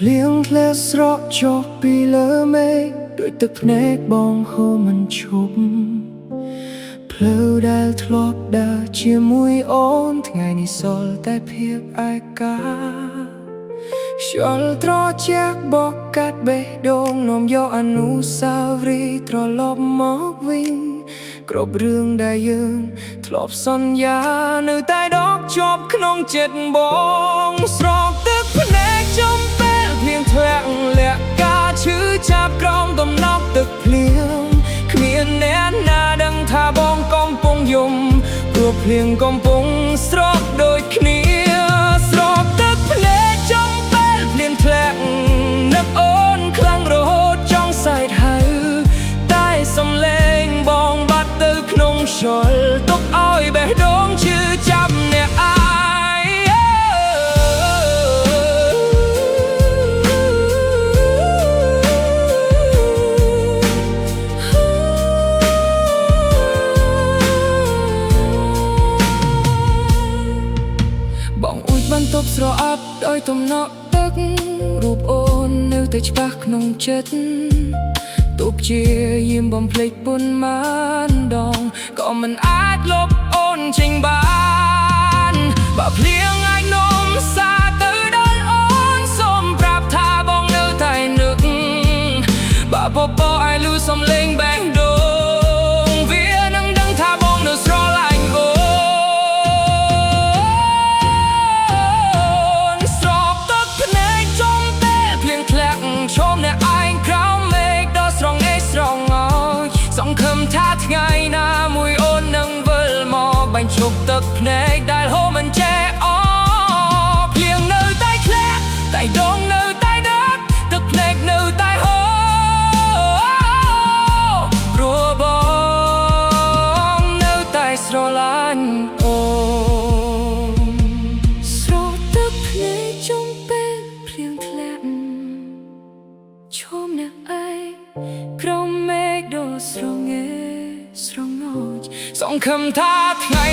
เลี้ยงเพลสระจบปีเลอเมฆด้วยตึกเนกบองโฮมันชุบเพลอได้ทลอกดาเชียมุยอ่อนថ្ងៃនេះសល់តែភាពឯកាชลត្រជាក់បកកាត់បេះដូងនាំយកអនុស្សាវរីយ៍ត្រឡប់មកវិញគ្រប់រឿងដែលយើងធ្លាប់សន្យានៅតែដកជាប់ក្នុងចិត្តបងស្រោកទឹកភ្នែកចំពេលភ្លៀងធ្លាក់លាក់ការឈឺចាប់ក្រោមដំណក់ទឹកភ្លៀងគ្មានអ្នកណាដឹងថាបងកំពុងយំព្រោះភ្លៀងកំពុងស្រកដូចគ្នាស្រោកទឹកភ្នែកចំពេលភ្លៀងធ្លាក់នឹកអូនខ្លាំងរហូតចង់សែកហៅតែសំឡេងបងបាត់ទៅក្នុងខ្យល់ទុកឲ្យបេះដូងឈឺចាប់អ្នកអាយបងអួចបានទប់ស្រអាប់ដោយទំនក់ទឹករូបអូននៅតែច្បាស់ក្នុងចិត្តទោះជាយាមបំភ្លេចប៉ុន្មានដងក៏មិនអាចលុបអូនចេញបានបើភ្លៀងអាចនោមសាទៅដល់អូនសូមប្រាប់ថាបងនៅតែនឹកបើពពកឲ្យលឺសំឡេងបេះដូងវានឹងដឹងថាបងនៅស្រឡាញ់អូនស្រោបទឹកភ្នែកចំពេលភ្លៀងធ្លាក់ឈោមអ្នកឯងក្រោមមេឃដ៏ស្រងអេស្រងអើយសង្ឃឹមថាថ្ងៃណាមួយអូននឹងវិលមកបាញ់ជប់ទឹកភ្នែកដែលហូរមិនចេះអស់ភ្លៀងនៅតែធ្លាក់តែដងនៅតែដឹកទឹកភ្នែកនៅតែហូរព្រោះបងនៅតែស្រឡាញ់អូនស្រោបទឹកភ្នែកចំពេលភ្លៀងធ្លាក់ឈោមអ្នកឯងក្រោមមេឃដ៏ស្រងអេស្រងអើយសង្ឃឹមថាថ្ងៃ